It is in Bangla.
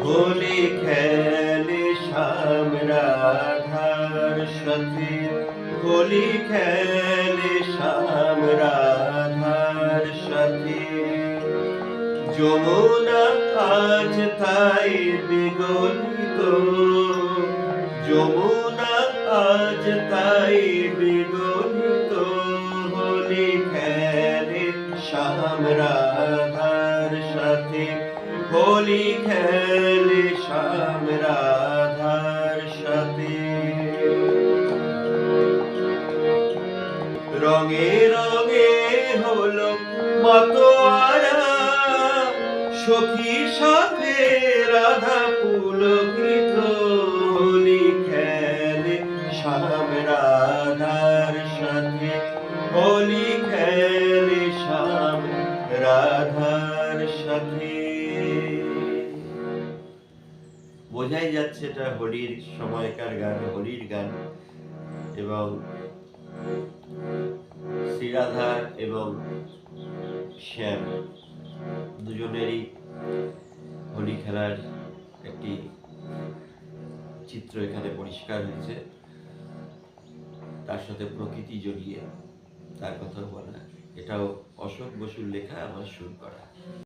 হোলি খেলে শ্যাম রাধার সাথে, হোলি খেলে শ্যাম রাধার সাথে। যমুনা আজ তাই বিগলিত, যমুনা আজ তাই বিগলিত। হোলি খেলে শ্যাম রাধার সাথে, হোলি খেলে শ্যাম রাধার সাথে। রঙে রঙে হলো মাতোয়ারা, সখীর সাথে রাধা পুলকিত। হোলি খেলে শ্যাম রাধার সাথে, হোলি খেলে শ্যাম রাধার সাথে। বোঝাই যাচ্ছে এটা হোলির সময়কার গান, হোলির গান। এবং শ্রীরাধা এবং শ্যাম দুজনেরই হোলি খেলার একটি চিত্র এখানে পরিষ্কার হয়েছে। তার সাথে প্রকৃতি জড়িয়ে তার কথা বলা, এটাও অশোক বসুর লেখা, আমার সুর করা।